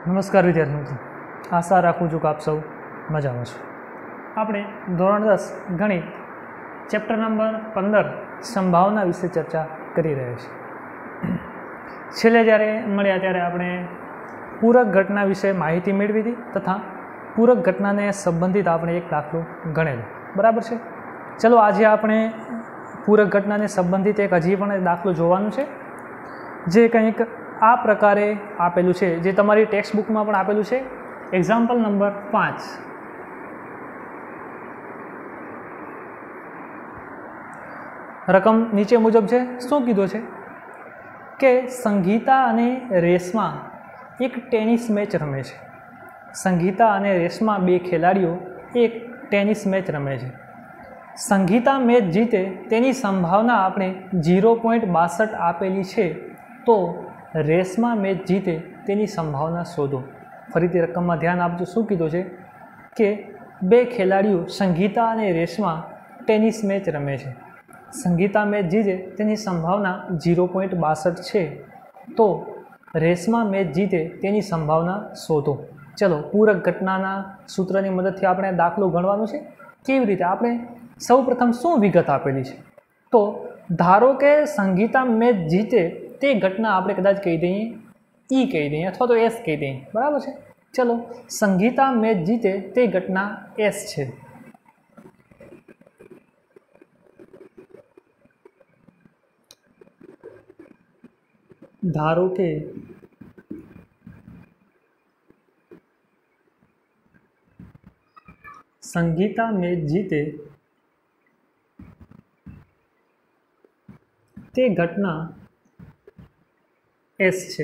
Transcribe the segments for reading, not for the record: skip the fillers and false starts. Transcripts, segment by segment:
નમસ્કાર વિદ્યાર્થી મિત્રો, આશા રાખું છું કે આપ સૌ મજામાં છો. આપણે ધોરણ 10 ગણિત ચેપ્ટર નંબર 15 સંભાવના વિશે ચર્ચા કરી રહ્યા છીએ. છેલ્લે જ્યારે મળ્યા ત્યારે આપણે પૂરક ઘટના વિશે માહિતી મેળવી હતી તથા પૂરક ઘટનાને સંબંધિત આપણે એક દાખલો ગણેલો. બરાબર છે. ચલો આજે આપણે પૂરક ઘટનાને સંબંધિત એક હજી પણ દાખલો જોવાનું છે, જે કંઈક આ પ્રકારે આપેલું છે, જે તમારી ટેક્સ્ટ બુકમાં પણ આપેલું છે. Example number 5. રકમ નીચે મુજબ છે. શું કીધું છે કે સંગીતા અને રેશમા એક ટેનિસ મેચ રમે છે. સંગીતા અને રેશમા બે ખેલાડીઓ એક ટેનિસ મેચ રમે છે. સંગીતા મેચ જીતે તેની સંભાવના આપણે 0.62 આપેલી છે, તો રેશમા મેચ જીતે તેની સંભાવના શોધો. ફરીથી રકમમાં ધ્યાન આપજો. શું કીધું છે કે બે ખેલાડીઓ સંગીતા અને રેશમા ટેનિસ મેચ રમે છે. સંગીતા મેચ જીતે તેની સંભાવના 0.62 છે, તો રેશમા મેચ જીતે તેની સંભાવના શોધો. ચલો પૂરક ઘટનાના સૂત્રની મદદથી આપણે દાખલો ગણવાનું છે. કેવી રીતે? આપણે સૌ પ્રથમ શું વિગત આપેલી છે? તો ધારો કે સંગીતા મેચ જીતે તે ઘટના આપણે કદાચ કહી દઈએ ઈ કહી દઈએ અથવા તો એસ કહી દઈએ. બરાબર છે. ચલો સંગીતા મેચ જીતે તે ઘટના એસ છે. ધારો કે સંગીતા મેચ જીતે તે ઘટના એસ છે.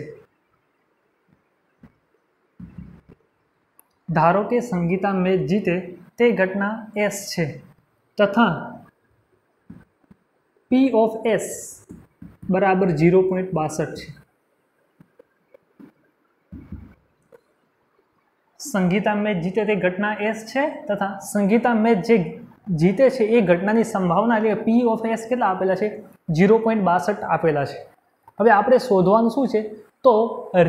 ધારો કે સંગીતા મેચ જીતે તે ઘટના એસ છે તથા પી ઓફ એસ બરાબર 0.62 છે. સંગીતા મેચ જીતે તે ઘટના એસ છે તથા સંગીતા મેચ જે જીતે છે એ ઘટનાની સંભાવના એટલે પી ઓફ એસ કેટલા આપેલા છે? 0.62 આપેલા છે. હવે આપણે શોધવાનું શું છે? તો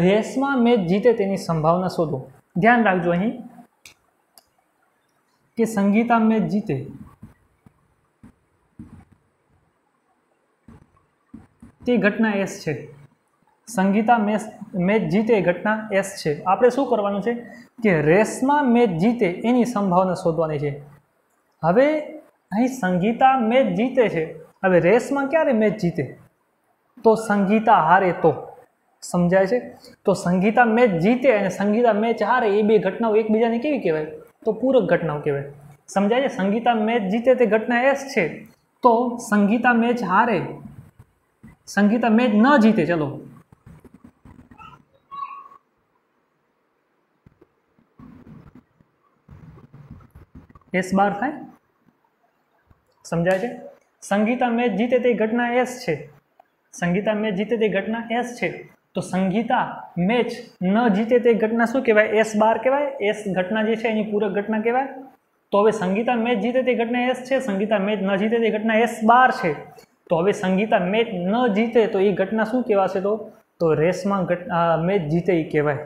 રેશમા મેચ જીતે તેની સંભાવના શોધો. ધ્યાન રાખજો અહીં કે સંગીતા મેચ જીતે તે ઘટના એસ છે. સંગીતા મેચ જીતે ઘટના એસ છે. આપણે શું કરવાનું છે કે રેશમા મેચ જીતે એની સંભાવના શોધવાની છે. હવે અહીં સંગીતા મેચ જીતે છે. હવે રેશમા ક્યારે મેચ જીતે? તો સંગીતા હારે તો. સમજાય છે? તો સંગીતા મેચ જીતે અને સંગીતા મેચ હારે એ બે ઘટનાઓ એકબીજાને કેવી કહેવાય? તો પૂરક ઘટનાઓ કહેવાય. સમજાય છે? સંગીતા મેચ જીતે તે ઘટના એસ છે, તો સંગીતા મેચ હારે સંગીતા મેચ ન જીતે, ચલો એસ બાર થાય. સમજાય છે? સંગીતા મેચ જીતે તે ઘટના એસ છે. સંગીતા મેચ જીતે તે ઘટના એસ છે, તો સંગીતા મેચ ન જીતે તે ઘટના શું કહેવાય? એસ બાર કહેવાય. એસ ઘટના જે છે એની પૂરક ઘટના કહેવાય. તો હવે સંગીતા મેચ જીતે તે ઘટના એસ છે, સંગીતા મેચ ન જીતે તે ઘટના એસ બાર છે. તો હવે સંગીતા મેચ ન જીતે તો એ ઘટના શું કહેવાશે? તો રેશમા મેચ જીતે એ કહેવાય.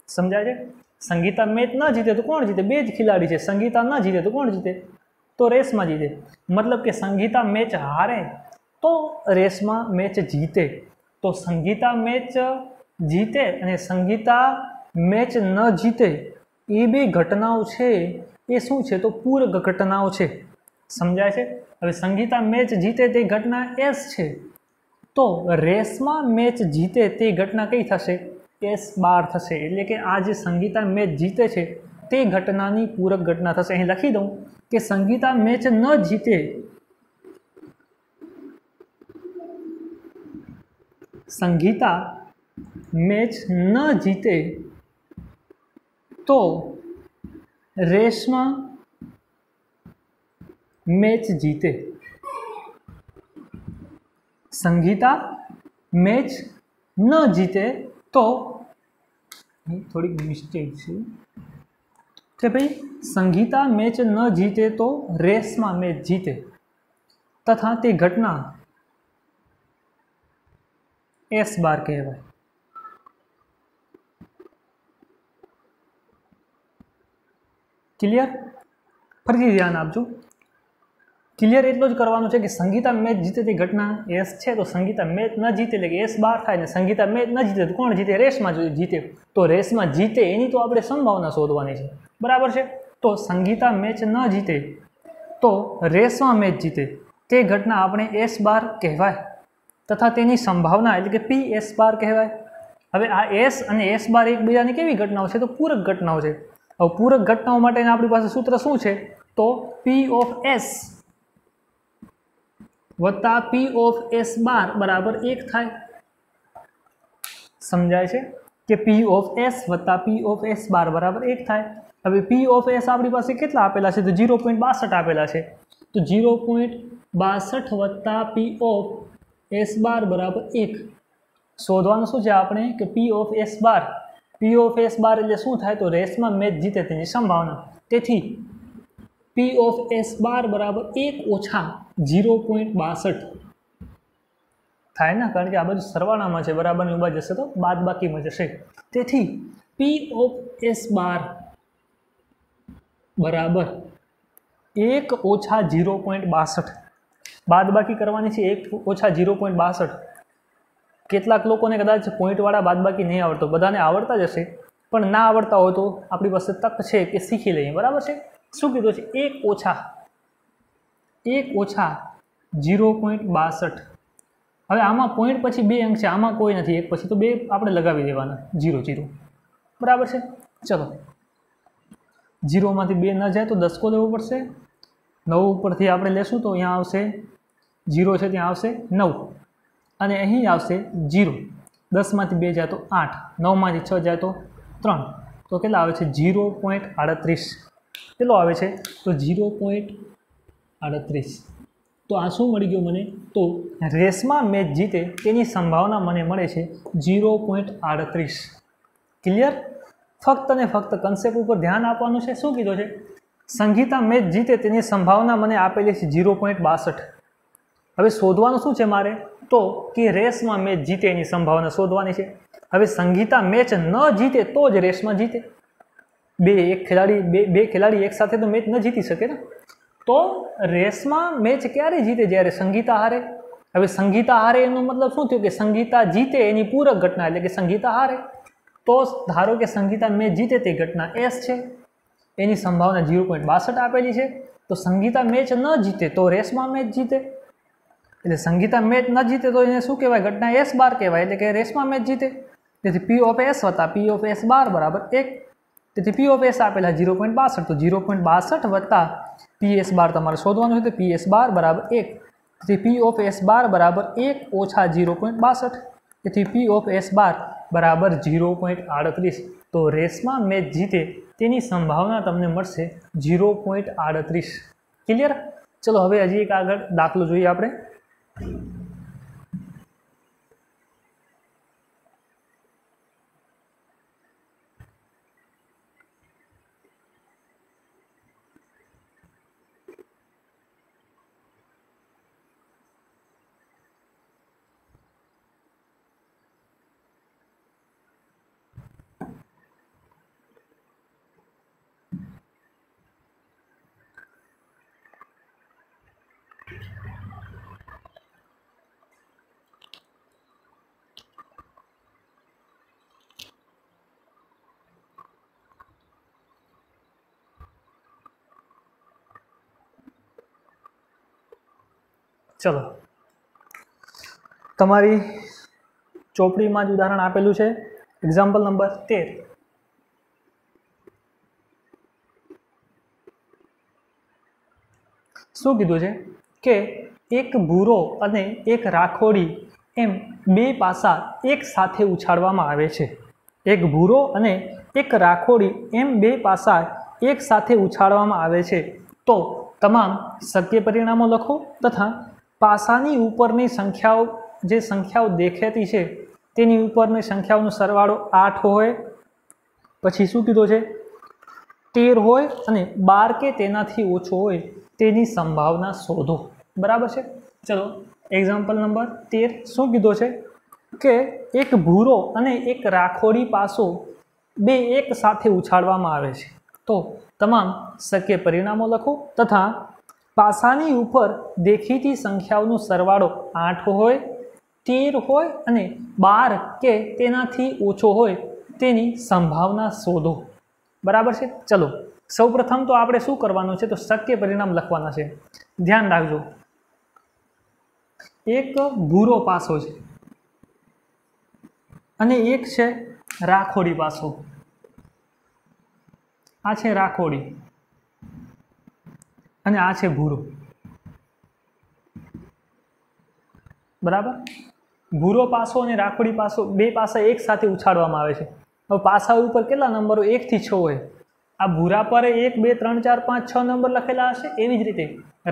સમજાય છે? સંગીતા મેચ ન જીતે તો કોણ જીતે? બે જ ખેલાડી છે. સંગીતા ન જીતે તો કોણ જીતે? તો રેશમા જીતે. મતલબ કે સંગીતા મેચ હારે તો રેશમા મેચ જીતે. તો સંગીતા મેચ જીતે અને સંગીતા મેચ ન જીતે એ બે ઘટનાઓ છે એ શું છે? તો પૂરક ઘટનાઓ છે. સમજાય છે? હવે સંગીતા મેચ જીતે તે ઘટના એસ છે, તો રેશમા મેચ જીતે તે ઘટના કઈ થશે? એસ બાર થશે. એટલે કે આ જે સંગીતા મેચ જીતે છે તે ઘટનાની પૂરક ઘટના થશે. અહીં લખી દઉં કે સંગીતા મેચ ન જીતે સંગીતા મેચ ન જીતે તો રેશમા મેચ જીતે. સંગીતા મેચ ન જીતે તો થોડીક મિસ્ટેક છે કે ભાઈ સંગીતા મેચ ન જીતે તો રેશમા મેચ જીતે તથા તે ઘટના એસ બાર કહેવાય. ક્લિયર? ફરીથી ધ્યાન આપજો. ક્લિયર એટલું જ કરવાનું છે કે સંગીતા મેચ જીતે તે ઘટના એસ છે, તો સંગીતા મેચ ન જીતે એટલે કે એસ બહાર થાય ને સંગીતા મેચ ન જીતે તો કોણ જીતે? રેસમાં જીતે. તો રેસમાં જીતે એની તો આપણે સંભાવના શોધવાની છે, બરાબર છે? તો સંગીતા મેચ ન જીતે તો રેસમાં મેચ જીતે તે ઘટના આપણે એસ બાર કહેવાય તથા તેની સંભાવના એટલે કે પી એસ બાર કહેવાય. હવે આ એસ અને એસ બાર એકબીજાની કેવી ઘટનાઓ છે? તો પૂરક ઘટનાઓ છે. હવે પૂરક ઘટનાઓ માટેના આપણી પાસે સૂત્ર શું છે? તો પી ઓફ એસ વત્તા પી ઓફ એસ બાર બરાબર 1 થાય. સમજાય છે કે પી ઓફ એસ વત્તા પી ઓફ એસ બાર બરાબર 1 થાય. હવે પી ઓફ એસ આપણી પાસે કેટલા આપેલા છે? તો 0.62 આપેલા છે. તો 0.62 વત્તા પી ઓફ એસ બાર બરાબર 1 શોધવાનું શું છે આપણે? કે P of S bar. P of S bar એટલે શું થાય? તો રેસમાં મેચ જીતે તેની સંભાવના. તેથી પી ઓફ એસ બાર બરાબર 1 ઓછા 0.62 થાય ને, કારણ કે આ બધું સરવાળામાં છે, બરાબરની ઉભા જશે તો બાદ બાકીમાં જશે. તેથી પી ઓફ એસ બાર બરાબર 1 ઓછા 0.62 બાદ બાકી કરવાની છે. 1 ઓછા 0.62. કેટલાક લોકોને કદાચ પોઈન્ટવાળા બાદ બાકી નહીં આવડતો, બધાને આવડતા જ હશે, પણ ના આવડતા હોય તો આપણી પાસે તક છે કે શીખી લઈએ, બરાબર છે? શું કીધું છે? 1 ઓછા 0.62. હવે આમાં પોઈન્ટ પછી 2 અંક છે, આમાં કોઈ નથી, 1 પછી તો 2 આપણે લગાવી દેવાના, 0 0, બરાબર છે? ચલો, 0 માંથી 2 ન જાય તો 10 કો લેવો પડશે. 9 ઉપરથી આપણે લેશું તો અહીંયા આવશે 0 છે, ત્યાં આવશે 9 અને અહીં આવશે 0. 10 માંથી 2 જાય તો 8, 9 માંથી 6 જાય તો 3, તો કેટલા આવે છે? 0.38. કેટલો આવે છે? તો 0.38. તો આ શું મળી ગયું મને? તો રેસમાં મેચ જીતે તેની સંભાવના મને મળે છે 0.38. ક્લિયર? ફક્ત ને ફક્ત કન્સેપ્ટ ઉપર ધ્યાન આપવાનું છે. શું કીધું છે? સંગીતા મેચ જીતે તેની સંભાવના મને આપેલી છે 0.62. હવે શોધવાનું શું છે મારે? તો કે રેસમાં મેચ જીતે એની સંભાવના શોધવાની છે. હવે સંગીતા મેચ ન જીતે તો જ રેસમાં જીતે. બે ખેલાડી એક સાથે તો મેચ ન જીતી શકે ને. તો રેસમાં મેચ ક્યારે જીતે? જ્યારે સંગીતા હારે. હવે સંગીતા હારે એનો મતલબ શું થયું? કે સંગીતા જીતે એની પૂરક ઘટના એટલે કે સંગીતા હારે. તો ધારો કે સંગીતા મેચ જીતે તે ઘટના એસ છે, એની સંભાવના 0.62 આપેલી છે. તો સંગીતા મેચ ન જીતે તો રેસમાં મેચ જીતે, એટલે સંગીતા મેચ ન જીતે તો એને શું કહેવાય? ઘટના એસ બાર કહેવાય, એટલે કે રેસમાં મેચ જીતે. તેથી પી ઓફ એસ વત્તા પી ઓફ એસ બાર બરાબર 1. તેથી પી ઓફ એસ આપેલા 0.62, તો 0.62 વત્તા પી એસ બાર તમારે શોધવાનું છે. તો પી એસ બાર બરાબર 1. તેથી પી ઓફ એસ બાર બરાબર 1 ઓછા 0.62. તેથી પી ઓફ એસ બાર બરાબર 0.38. તો રેસમાં મેચ જીતે તેની સંભાવના તમને મળશે 0.38. ક્લિયર? ચલો હવે હજી એક આગળ દાખલો જોઈએ આપણે. ચલો, તમારી ચોપડીમાં જ ઉદાહરણ આપેલું છે. Example number 13. શું કીધું છે? કે એક ભૂરો અને એક રાખોડી એમ બે પાસા એક સાથે ઉછાળવામાં આવે છે. એક ભૂરો અને એક રાખોડી એમ બે પાસા એક સાથે ઉછાળવામાં આવે છે. તો તમામ શક્ય પરિણામો લખો તથા પાસાની ઉપરની સંખ્યાઓ, જે સંખ્યાઓ દેખાતી છે તેની ઉપરની સંખ્યાઓનો સરવાળો 8 હોય, પછી શું કીધું છે? 13 હોય અને 12 કે તેનાથી ઓછો હોય તેની સંભાવના શોધો. બરાબર છે? ચલો, એક્ઝામ્પલ નંબર 13 શું કીધો છે? કે એક ભૂરો અને એક રાખોડી પાસો બે એક સાથે ઉછાળવામાં આવે છે. તો તમામ શક્ય પરિણામો લખો તથા પાસાની ઉપર દેખીતી સંખ્યાઓનો સરવાળો 8 હોય, 13 હોય અને 12 કે તેનાથી ઓછો હોય તેની સંભાવના શોધો। બરાબર છે। ચલો સૌપ્રથમ તો આપણે શું કરવાનું છે, તો શક્ય પરિણામ લખવાના છે। ધ્યાન રાખજો, એક ભૂરો પાસો છે અને એક છે રાખોડી પાસો। આ છે રાખોડી અને આ છે ભૂરો। બરાબર, ભૂરો પાસો અને રાખોડી પાસો બે પાસા એક સાથે ઉછાળવામાં આવે છે। હવે પાસા ઉપર કેટલા નંબરો 1 થી 6 હોય, આ ભૂરા પર 1 2 3 4 5 6 નંબર લખેલા હશે, એવી જ રીતે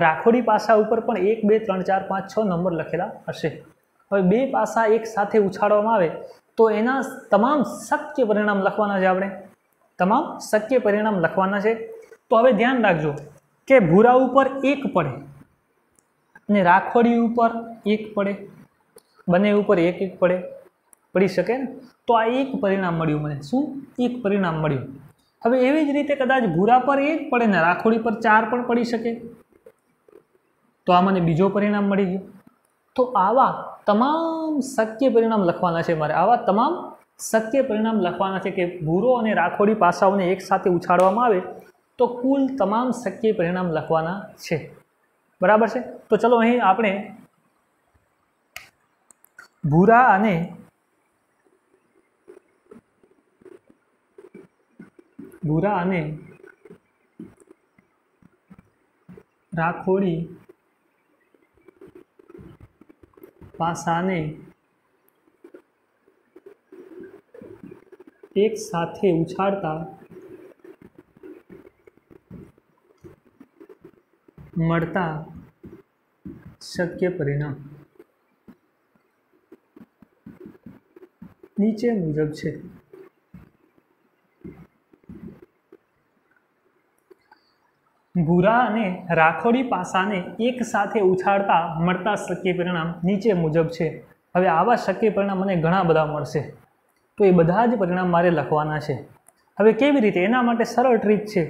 રાખોડી પાસા ઉપર પણ 1 2 3 4 5 6 નંબર લખેલા હશે। હવે બે પાસા એક સાથે ઉછાળવામાં આવે તો એના તમામ શક્ય પરિણામ લખવાના છે। આપણે તમામ શક્ય પરિણામ લખવાના છે। તો હવે ધ્યાન રાખજો કે ભૂરા ઉપર 1 પડે અને રાખોડી ઉપર 1 પડે, બંને ઉપર 1 1 પડે, પડી શકે ને, તો આ એક પરિણામ મળ્યું મને। શું? એક પરિણામ મળ્યું। હવે એવી જ રીતે કદાચ ભૂરા પર 1 પડે ને રાખોડી પર 4 પણ પડી શકે, તો આ મને બીજો પરિણામ મળી ગયો। તો આવા તમામ શક્ય પરિણામ લખવાના છે મારે, આવા તમામ શક્ય પરિણામ લખવાના છે કે ભૂરો અને રાખોડી પાસાઓને એક સાથે ઉછાળવામાં આવે તો કુલ તમામ શક્ય પરિણામ લખવાના છે। બરાબર છે। તો ચલો અહીં આપણે ભૂરા અને રાખોડી પાસાને એક સાથે ઉછાળતા મળતા શક્ય પરિણામ નીચે મુજબ છે। ભૂરા અને રાખોડી પાસાને એક સાથે ઉછાળતા મળતા શક્ય પરિણામ નીચે મુજબ છે। હવે આવા શક્ય પરિણામ મને ઘણા બધા મળશે, તો એ બધા જ પરિણામ મારે લખવાના છે। હવે કેવી રીતે? એના માટે સરળ ટ્રીક છે।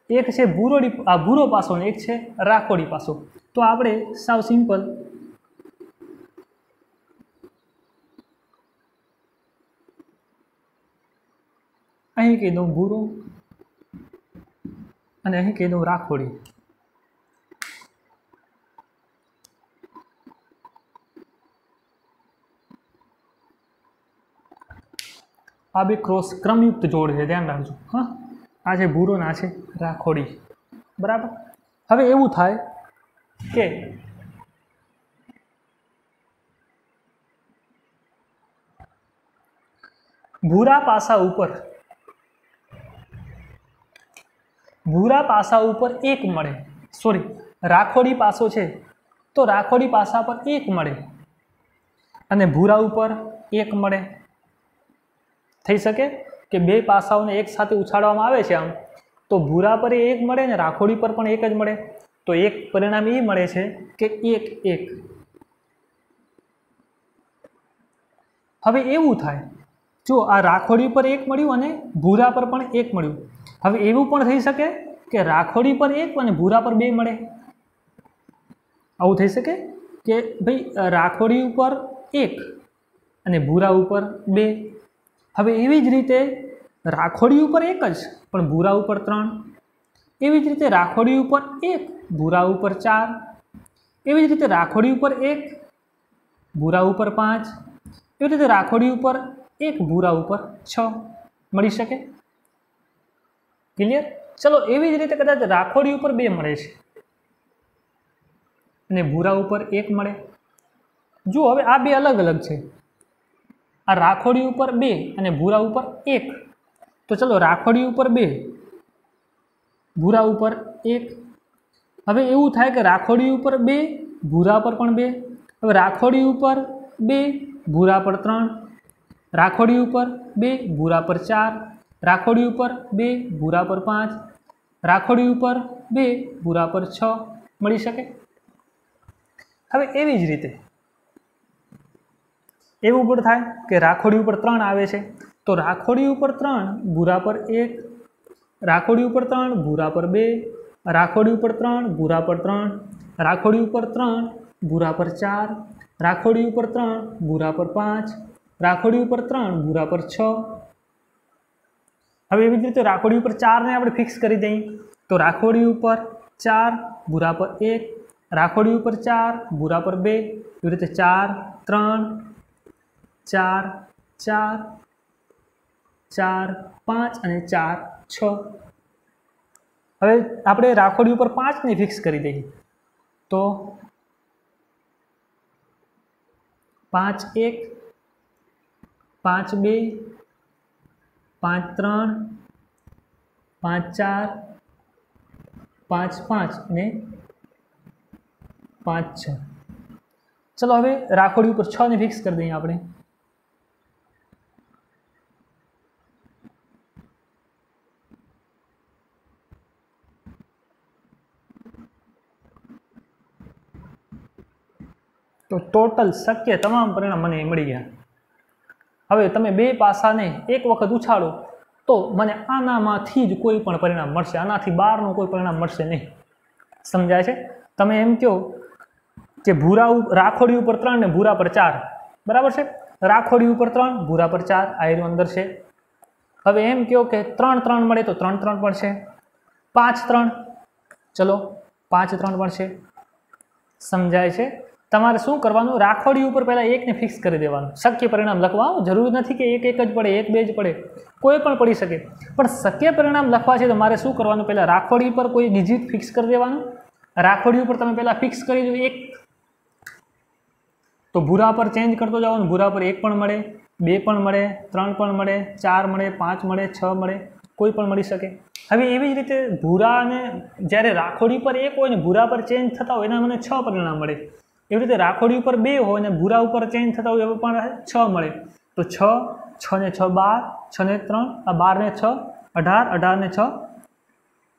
એક છે ભૂરો પાસો ને એક છે રાખોડી પાસો। તો આપણે સાવ સિમ્પલ અહીં કહી દઉં ભૂરો અને અહીં કહી દઉં રાખોડી। આ બે ક્રોસ ક્રમયુક્ત જોડ છે, ધ્યાન રાખજો। હા, આ છે ભૂરો ને આ છે રાખોડી। બરાબર। હવે એવું થાય કે ભૂરા પાસા ઉપર 1 મળે, સોરી રાખોડી પાસો છે તો રાખોડી પાસા પર 1 મળે અને ભૂરા ઉપર 1 મળે। થઈ શકે કે બે પાસાઓને એક સાથે ઉછાળવામાં આવે છે આમ, તો ભૂરા પર 1 મળે ને રાખોડી પર પણ 1 જ મળે, તો એક પરિણામ એ મળે છે કે 1 1। હવે એવું થાય, જો આ રાખોડી પર 1 મળ્યું અને ભૂરા પર પણ 1 મળ્યું। હવે એવું પણ થઈ શકે કે રાખોડી પર 1 અને ભૂરા પર 2 મળે। આવું થઈ શકે કે ભાઈ રાખોડી ઉપર 1 અને ભૂરા ઉપર 2। હવે એવી જ રીતે રાખોડી ઉપર 1 જ પણ ભૂરા ઉપર 3, એવી જ રીતે રાખોડી ઉપર 1 ભૂરા ઉપર 4, એવી જ રીતે રાખોડી ઉપર 1 ભૂરા ઉપર 5, એવી રીતે રાખોડી ઉપર 1 ભૂરા ઉપર 6 મળી શકે। ક્લિયર? ચલો એવી જ રીતે કદાચ રાખોડી ઉપર 2 મળે છે અને ભૂરા ઉપર 1 મળે। જો હવે આ બે અલગ અલગ છે, આ રાખોડી ઉપર 2 અને ભૂરા ઉપર 1, તો ચલો રાખોડી ઉપર 2 ભૂરા ઉપર 1। હવે એવું થાય કે રાખોડી ઉપર 2 ભૂરા પર પણ 2, હવે રાખોડી ઉપર 2 ભૂરા પર 3, રાખોડી ઉપર 2 ભૂરા પર 4, રાખોડી ઉપર 2 ભૂરા પર 5, રાખોડી ઉપર 2 ભૂરા પર 6 મળી શકે। હવે એવી જ રીતે એવું પણ થાય કે રાખોડી ઉપર 3 આવે છે, તો રાખોડી ઉપર 3 ભૂરા પર 1, રાખોડી ઉપર 3, ભૂરા પર 2, રાખોડી ઉપર 3, ભૂરા પર 3, રાખોડી ઉપર 3, ભૂરા પર 4, રાખોડી ઉપર 3, ભૂરા પર 5, રાખોડી ઉપર 3, ભૂરા પર 6. હવે એવી જ રીતે રાખોડી ઉપર 4 ને આપણે ફિક્સ કરી દઈએ તો રાખોડી ઉપર 4, ભૂરા પર 1, રાખોડી ઉપર 4, ભૂરા પર 2, એવી રીતે 4, 3, 4, 4, 4, 5 અને 4, 6. હવે આપણે રાખોડી ઉપર 5 ને ફિક્સ કરી દઈએ તો 5, 1, 5, 2, 5, 3, 5, 4, 5, 5 અને 5, 6. ચલો હવે રાખોડી ઉપર 6 ને ફિક્સ કરી દઈએ આપણે તો ટોટલ શક્ય તમામ પરિણામ મને મળી ગયા. હવે તમે બે પાસાને એક વખત ઉછાળો તો મને આનામાંથી જ કોઈ પણ પરિણામ મળશે, આનાથી બહારનું કોઈ પરિણામ મળશે નહીં. સમજાય છે? તમે એમ કહો કે ભૂરા રાખોડી ઉપર 3 ને ભૂરા પર 4, બરાબર છે? રાખોડી ઉપર 3, ભૂરા પર 4, આ એનું અંદર છે. હવે એમ કહો કે 3, 3 મળે તો 3, 3 પડશે, 5, 3, ચલો 5, 3 પડશે. સમજાય છે? તમારે શું કરવાનું, રાખોડી ઉપર પહેલાં એકને ફિક્સ કરી દેવાનું. શક્ય પરિણામ લખવા જરૂરી નથી કે એક જ પડે, એક બે જ પડે, કોઈ પણ પડી શકે, પણ શક્ય પરિણામ લખવા છે તો મારે શું કરવાનું, પહેલાં રાખોડી પર કોઈ ડિજિટ ફિક્સ કરી દેવાનું. રાખોડી ઉપર તમે પહેલાં ફિક્સ કરી દો 1, તો ભૂરા પર ચેન્જ કરતો જવાનું. ભૂરા પર 1 પણ મળે, 2 પણ મળે, 3 પણ મળે, 4 મળે, 5 મળે, 6 મળે, કોઈ પણ મળી શકે. હવે એવી જ રીતે ભૂરાને જ્યારે રાખોડી પર 1 હોય ને ભૂરા પર ચેન્જ થતા હોય એના મને 6 પરિણામ મળે. એવી રીતે રાખોડી ઉપર 2 હોય ને ભૂરા ઉપર ચેન્જ થતા હોય એ પણ 6 મળે. તો 6, 6 ને 6 12, 6 ને 3 આ 12 ને 6 18, 18 ને 6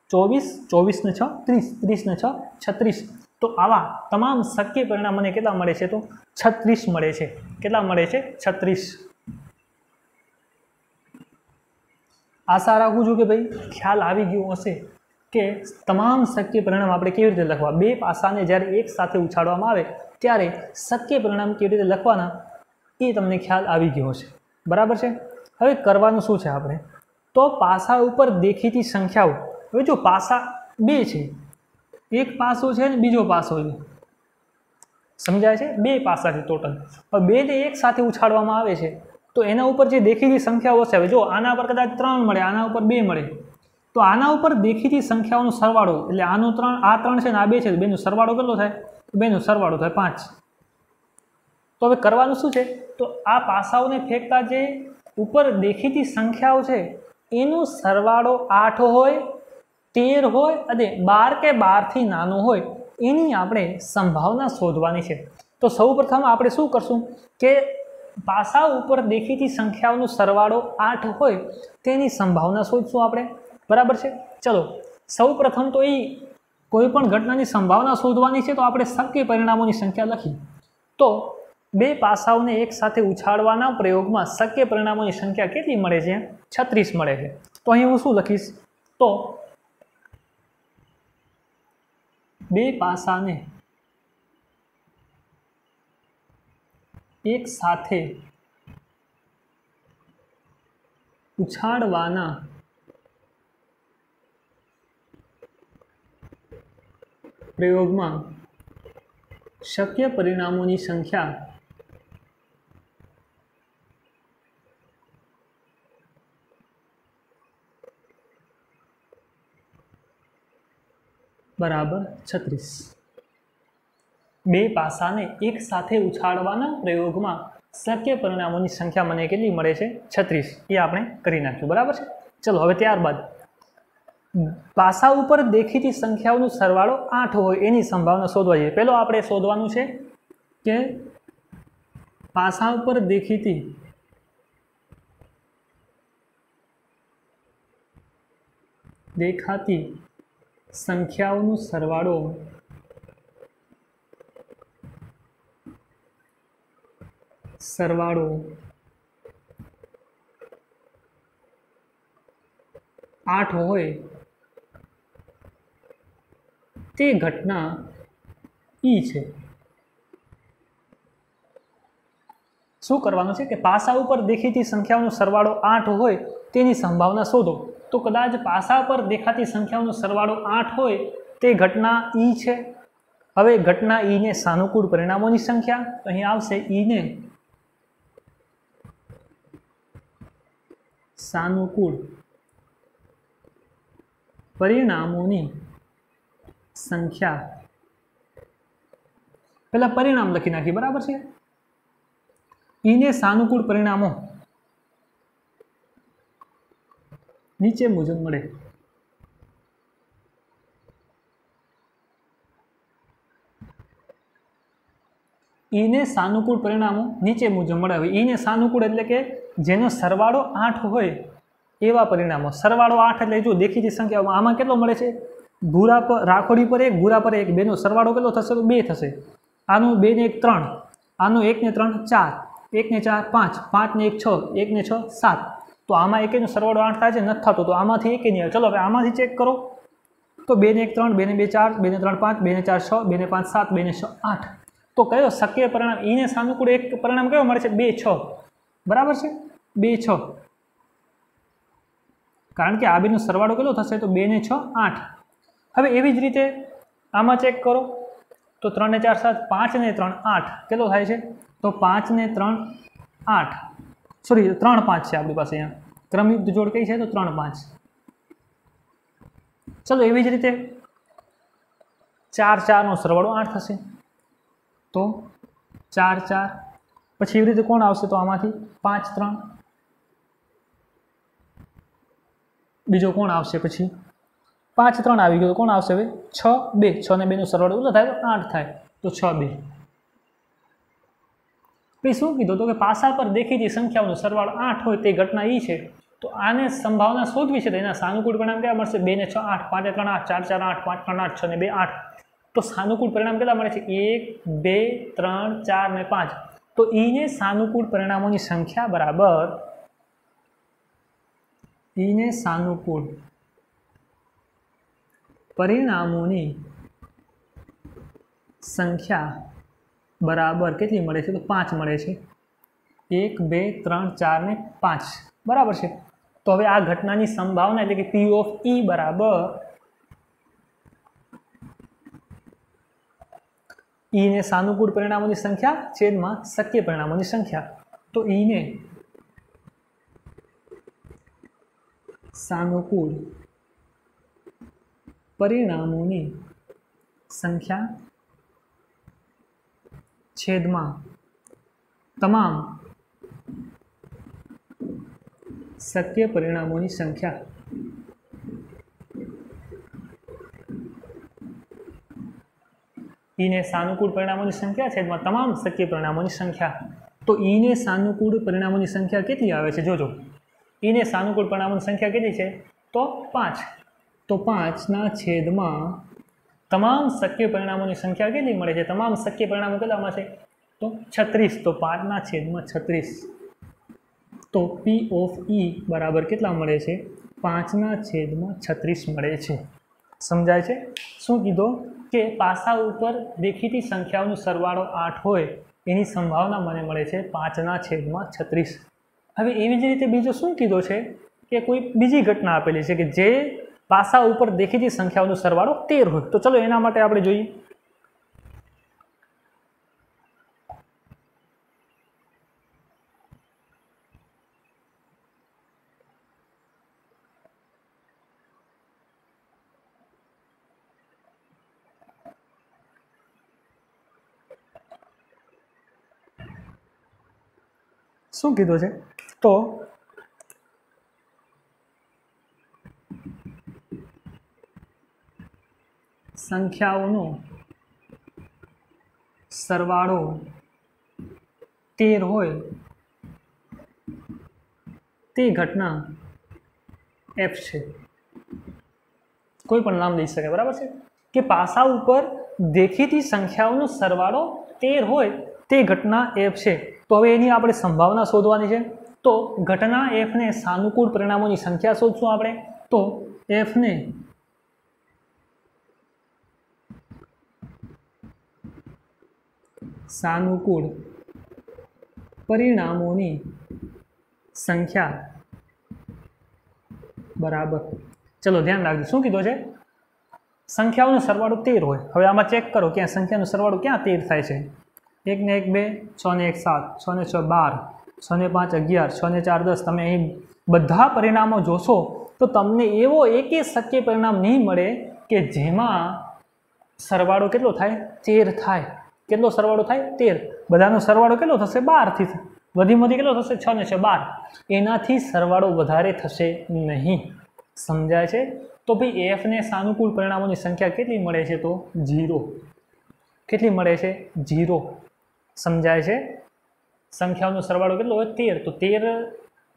24, 24 ને 6 30, 30 ને 6 36. તો આવા તમામ શક્ય પરિણામ મને કેટલા મળે છે, તો 36 મળે છે. કેટલા મળે છે? 36. આશા રાખું છું કે ભાઈ ખ્યાલ આવી ગયો હશે કે તમામ શક્ય પરિણામ આપણે કેવી રીતે લખવા. બે પાસાને જ્યારે એક સાથે ઉછાળવામાં આવે ત્યારે શક્ય પરિણામ કેવી રીતે લખવાના એ તમને ખ્યાલ આવી ગયો છે. બરાબર છે? હવે કરવાનું શું છે આપણે, તો પાસા ઉપર દેખીતી સંખ્યાઓ. હવે જો પાસા 2 છે, એક પાસો છે ને બીજો પાસો છે, સમજાય છે? 2 પાસા છે ટોટલ. હવે 2 ને એક સાથે ઉછાળવામાં આવે છે તો એના ઉપર જે દેખીતી સંખ્યાઓ છે, હવે જો આના પર કદાચ 3 મળે, આના ઉપર 2 મળે, તો આના ઉપર દેખીતી સંખ્યાઓનો સરવાળો, એટલે આનો 3, આ 3 છે ને આ 2 છે, બેનો સરવાળો કેટલો થાય? બેનો સરવાળો થાય 5. તો હવે કરવાનું શું છે, તો આ પાસાઓને ફેંકતા જે ઉપર દેખીતી સંખ્યાઓ છે એનો સરવાળો 8 હોય, 13 હોય અને 12 કે 12થી નાનો હોય એની આપણે સંભાવના શોધવાની છે. તો સૌપ્રથમ આપણે શું કરશું કે પાસા ઉપર દેખીતી સંખ્યાઓનો સરવાળો 8 હોય તેની સંભાવના શોધશું આપણે. બરાબર છે? ચલો સૌપ્રથમ તો એ કોઈ પણ ઘટનાની સંભાવના શોધવાની છે તો આપણે શક્ય પરિણામોની સંખ્યા લખી. તો બે પાસાઓને એક સાથે ઉછાળવાના પ્રયોગમાં શક્ય પરિણામોની સંખ્યા કેટલી મળે છે? 36 મળે છે. તો અહીં હું શું લખીશ, તો બે પાસાને એક સાથે ઉછાળવાના પ્રયોગમાં શક્ય પરિણામોની સંખ્યા બરાબર 36. બે પાસાને એક સાથે ઉછાળવાના પ્રયોગમાં શક્ય પરિણામોની સંખ્યા મને કેટલી મળે છે? 36. એ આપણે કરી નાખ્યું. બરાબર છે? ચલો હવે ત્યારબાદ પાસા ઉપર દેખીતી સંખ્યાઓનો સરવાળો 8 હોય એની સંભાવના શોધવા જોઈએ. પહેલો આપણે શોધવાનું છે કે પાસા ઉપર દેખાતી સંખ્યાઓનો સરવાળો 8 8 હોય તે ઘટના ઈ છે। શું કરવાનું છે કે પાસા ઉપર દેખીતી સંખ્યાઓનો સરવાળો 8 હોય તેની સંભાવના શોધો। તો કદાચ પાસા પર દેખાતી સંખ્યાઓનો સરવાળો 8 હોય તે ઘટના ઈ છે। હવે ઘટના ઈ ને સાનુકૂળ પરિણામોની સંખ્યા, તો અહીં આવશે ઈ ને સાનુકૂળ પરિણામોની સંખ્યા। પહેલા પરિણામ લખી નાખી, બરાબર છે। ઈ ને સાનુકૂળ પરિણામો નીચે મુજબ મળે। ઈ ને સાનુકૂળ પરિણામો નીચે મુજબ મળે। હવે ઈ ને સાનુકૂળ એટલે કે જેનો સરવાળો 8 હોય એવા પરિણામો। સરવાળો 8 એટલે જો દેખીતી સંખ્યા આમાં કેટલો મળે છે? ભૂરા પર રાખોડી પર 1, ભૂરા પર 1, બેનો સરવાળો કેટલો થશે? તો 2 થશે। આનું 2 ને 1 3, આનું 1 ને 3 4, 1 ને 4 5, 5 ને 1 6, 1 ને 6 7। તો આમાં એકેનો સરવાળો 8 થાય છે, નથી થતો, તો આમાંથી એકે નહીં આવે। ચલો હવે આમાંથી ચેક કરો, તો 2 ને 1 3, 2 ને 2 4, 2 ને 3 5, 2 ને 4 6, 2 ને 5 7, 2 ને 6 8। તો કયો શક્ય પરિણામ? ઈ ને સાનુકૂળ એક પરિણામ કયો મળે છે? 2 6, બરાબર છે, 2 6। કારણ કે આ બેનો સરવાળો કેટલો થશે? તો 2 ને 6 8। હવે એવી જ રીતે આમાં ચેક કરો, તો 3 ને 4 7, 5 ને 3 8 કેટલો થાય છે? તો 5 ને 3 8, સોરી 3 5 છે આપણી પાસે, અહીંયા ક્રમિક જોડ કઈ છે? તો 3 5। ચલો એવી જ રીતે 4 4 નો સરવાળો 8 થશે, તો 4 4। પછી એવી રીતે કોણ આવશે? તો આમાંથી 5 3, બીજો કોણ આવશે? પછી 5 3 આવી ગયો, કોણ આવશે? હવે 6 2, 6 ને 2 નો સરવાળો કેટલો થાય? તો 8 થાય, તો 6 2। પછી શું કીધું? તો કે પાસા પર દેખીતી સંખ્યાઓનો સરવાળો 8 હોય તે ઘટના ઈ છે। તો આને સંભાવના શોધવી છે, તો એના સાનુકૂળ પરિણામ કેટલા મળશે? 2 ને 6 8, 5 ને 3 8, 4 4 8, 5 3 8, 6 ને 2 8। તો સાનુકૂળ પરિણામ કેટલા મળે છે? 1 2 3 4 ને 5। તો ઈ ને સાનુકૂળ પરિણામોની સંખ્યા બરાબર ઈ ને સાનુકૂળ પરિણામોની સંખ્યા બરાબર કેટલી મળે છે? તો 5 મળે છે। 1 2 3 4 ને 5, બરાબર છે। તો હવે આ ઘટનાની સંભાવના એટલે કે P ઓફ E બરાબર ઈ ને સાનુકૂળ પરિણામોની સંખ્યા છેદમાં શક્ય પરિણામોની સંખ્યા। તો ઈ ને સાનુકૂળ પરિણામોની સંખ્યા છેદમાં તમામ શક્ય પરિણામોની સંખ્યા। ઈ ને સાનુકૂળ પરિણામોની સંખ્યા છેદમાં તમામ શક્ય પરિણામોની સંખ્યા। તો ઈ ને સાનુકૂળ પરિણામોની સંખ્યા કેટલી આવે છે? જોજો, ઈ ને સાનુકૂળ પરિણામોની સંખ્યા કેટલી છે? તો 5। તો 5 ના છેદમાં તમામ શક્ય પરિણામોની સંખ્યા કેટલી મળે છે? તમામ શક્ય પરિણામો કેટલામાં છે? તો 36। તો 5 ના છેદમાં 36। તો P ઓફ E બરાબર કેટલા મળે છે? 5 ના છેદમાં 36 મળે છે। સમજાય છે? શું કીધું? કે પાસા ઉપર દેખીતી સંખ્યાઓનો સરવાળો 8 હોય એની સંભાવના મને મળે છે 5 ના છેદમાં 36। હવે એવી જ રીતે બીજો શું કીધો છે કે કોઈ બીજી ઘટના આપેલી છે કે જે પાસા ઉપર દેખીતી સંખ્યાઓનો સરવાળો 13 હોય। તો ચલો એના માટે આપણે જોઈએ। શું કીધું છે? તો સંખ્યાઓનો સરવાળો 13 હોય તે ઘટના F છે। કોઈ પણ નામ દઈ શકે, બરાબર છે? કે પાસા ઉપર દેખીતી સંખ્યાઓનો સરવાળો 13 હોય તે ઘટના F છે। તો હવે એની આપણે સંભાવના શોધવાની છે। તો ઘટના F ને સાનુકૂળ પરિણામોની સંખ્યા શોધશું આપણે। तो एफ ने सानुकूल परिणामोनी संख्या बराबर। चलो ध्यान राखજો શું કીધું છે સંખ્યાઓનો સરવાળો 13 હોય। હવે આમાં ચેક કરો કે આ સંખ્યાનો સરવાળો ક્યાં 13 થાય છે। 1 ને 1 2, 6 ને 1 7, 6 ને 6 12, 6 ને 5 11, 6 ને 4 10। તમે અહીં બધા પરિણામો જોશો તો તમને એવો એકેય શક્ય પરિણામ નહીં મળે કે જેમાં સરવાળો કેટલો થાય 13 થાય। કેટલો સરવાળો થાય 13। બધાનો સરવાળો કેટલો થશે 12 થી। વધીમાંથી કેટલો થશે 6 ને 6 12। એનાથી સરવાળો વધારે થશે નહીં। સમજાય છે? તો ભાઈ એફ ને સાનુકૂળ પરિણામોની સંખ્યા કેટલી મળે છે તો 0। કેટલી મળે છે 0। સમજાય છે? સંખ્યાઓનો સરવાળો કેટલો હોય 13। તો 13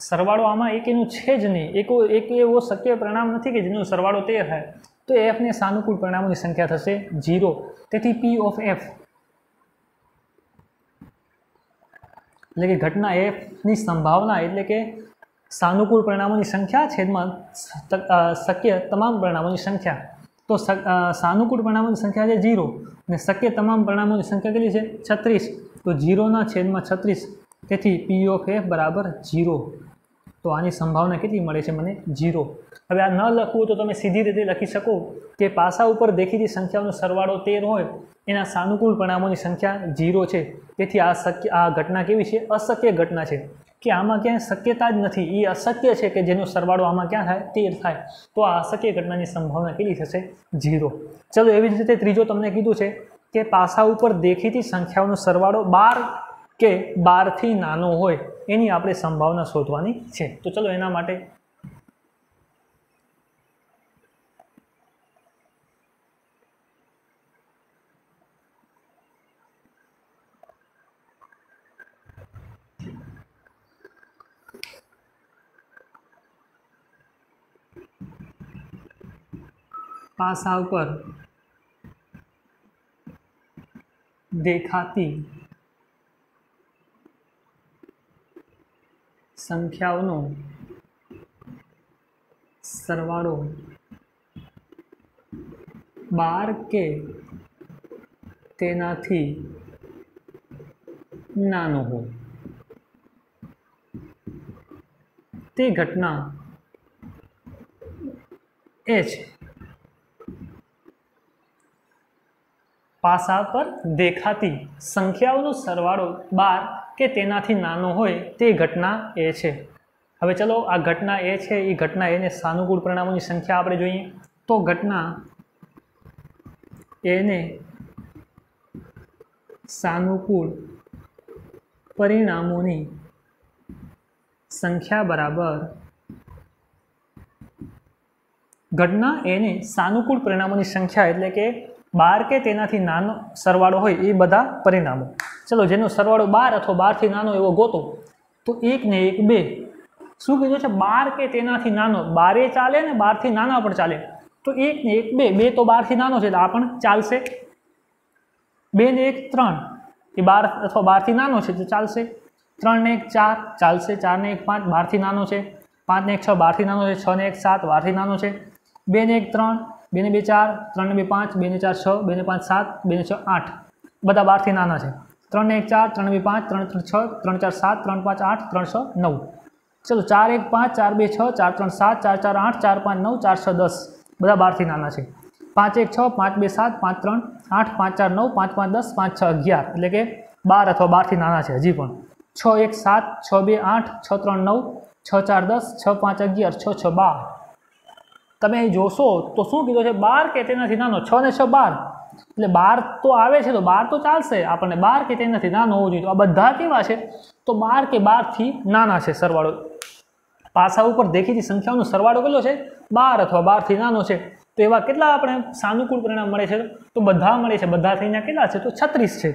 સરવાળો આમાં એકેનું છે જ નહીં। એક એવો શક્ય પરિણામ નથી કે જેનો સરવાળો 13 થાય। તો એફ ને સાનુકૂળ પરિણામોની સંખ્યા થશે 0। તેથી પી ઓફ એફ એટલે કે ઘટના એફની સંભાવના એટલે કે સાનુકૂળ પરિણામોની સંખ્યા છેદમાં શક્ય તમામ પરિણામોની સંખ્યા। તો સાનુકૂળ પરિણામોની સંખ્યા છે 0 અને શક્ય તમામ પરિણામોની સંખ્યા કેટલી છે 36। તો 0 ના છેદમાં 36। તેથી પી ઓફ એફ બરાબર 0। તો આની સંભાવના કેટલી મળે છે મને 0। હવે આ ન લખવું તો તમે સીધી રીતે લખી શકો કે પાસા ઉપર દેખીતી સંખ્યાઓનો સરવાળો 13 હોય એના સાનુકૂળ પરિણામોની સંખ્યા 0 છે। તેથી આ ઘટના કેવી છે અશક્ય ઘટના છે કે આમાં ક્યાંય શક્યતા જ નથી। એ અશક્ય છે કે જેનો સરવાળો આમાં ક્યાં થાય 13 થાય। તો આ અશક્ય ઘટનાની સંભાવના કેટલી થશે 0। ચલો એવી જ રીતે ત્રીજો તમને કીધું છે કે પાસા ઉપર દેખીતી સંખ્યાઓનો સરવાળો 12 કે 12 થી નાનો હોય એની આપણે સંભાવના શોધવાની છે। તો ચલો એના માટે पासा पर देखाती संख्याओं सरवाळो 12 के तेनाथी नानो हो ते घटना ए छे। पासा पर देखाती संख्याओं सरवाळो 12 के तेनाथी नानो होय ते घटना ए छे। हवे चलो आ घटना ए छे ए घटना ए ने सानुकूल परिणामों की संख्या आपणे जोईए तो घटना ए ने सानुकूल परिणामों की संख्या बराबर घटना ए ने सानुकूल परिणामों की संख्या एटले के 12 के तेनाथी नानो सरवाळो होय ए बधा परिणामों। चलो जेनो सरवाळो 12 अथवा 12 थी नानो एवो गोतो तो 1 ने 1 2 शुं कीधुं छे 12 के तेनाथी नानो 12 चाले ने 12 थी नाना पण चाले। तो 1 ने 1 2 2 तो 12 थी नानो छे आ पण चालशे। 2 ने 1 3 ए 12 अथवा 12 थी नानो छे तो चालशे। 3 ने 1 4 चालशे। 4 ने 1 5 12 थी नानो छे। 5 ने 1 6 12 थी नानो छे। 6 ने 1 7 12 थी नानो छे। 2 ने 1 3 2 ने 2 4 3 ने 2 5 2 ने 4 6 2 ने 5 7 2 ने 6 8 बधा 12 थी नाना छे। 3 ने 1 4 3 ने 2 5 3 3 6 3 4 7 3 5 8 3 6 9। चलो 4 1 5 4 2 6 4 3 7 4 4 8 4 5 9 4 6 10 बधा 12 थी नाना छे। 5 1 6 5 2 7 5 3 8 5 4 9 5 5 10 5 6 11 એટલે કે 12 अथवा 12 थी नाना छे। हजी पण 6 1 7 6 2 8 6 3 9 6 4 10 6 5 11 6 6 12 તમે જોશો તો શું કીધું છે 12 કે તેનાથી નાનો 6 ને 6 12 એટલે 12 તો આવે છે તો 12 તો ચાલશે આપણને 12 કે તેનાથી નાનો હોવો જોઈએ। તો આ બધા કેવા છે તો 12 કે 12 થી નાના છે સરવાળો। પાસા ઉપર દેખીતી સંખ્યાઓનો સરવાળો કેટલો છે 12 अथवा 12 થી નાનો છે। તો એવા કેટલા આપણે સાનુકૂળ પરિણામ મળે છે તો બધા મળે છે। બધા થઈને કેટલા છે તો 36 છે।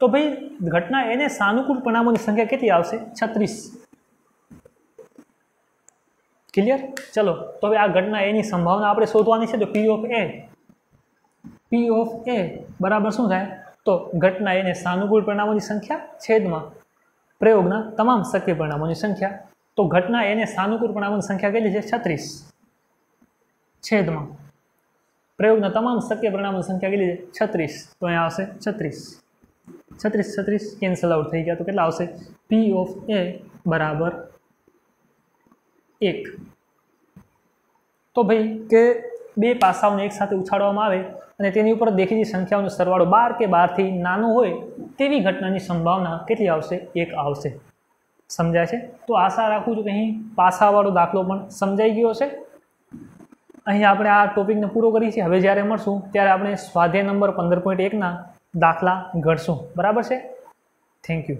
તો ભાઈ ઘટના એને સાનુકૂળ પરિણામોની સંખ્યા કેટલી આવશે 36। क्लियर। चलो तो हवे आ घटना ए नी संभावना आपणे शोधवानी छे। तो पी ऑफ ए बराबर शुं थाय तो घटना ए ने सानुकूल परिणामों की संख्या छेदमां प्रयोगना तमाम शक्य परिणामों की संख्या। तो घटना ए ने सानुकूल परिणामों की संख्या केटली छे 36। છેદમાં પ્રયોગના તમામ શક્ય પરિણામોની સંખ્યા કેટલી છે 36, તો અહીંયા આવશે 36 કેન્સલ આઉટ થઈ ગયા, તો કેટલા આવશે P ઓફ A બરાબર 1. તો ભાઈ કે બે પાસાઓને એક સાથે ઉછાળવામાં આવે અને તેની ઉપર દેખીતી સંખ્યાઓનો સરવાળો 12 કે 12થી નાનો હોય તેવી ઘટનાની સંભાવના કેટલી આવશે 1 આવશે. સમજાય છે? તો આશા રાખું છું કે અહીં પાસાવાળો દાખલો પણ સમજાઈ ગયો છે. અહીં આપણે આ ટોપિકને પૂરો કરીએ છીએ. હવે જ્યારે મળશું ત્યારે આપણે સ્વાધ્યાય નંબર 15.1ના દાખલા ગણશું. બરાબર છે? Thank you.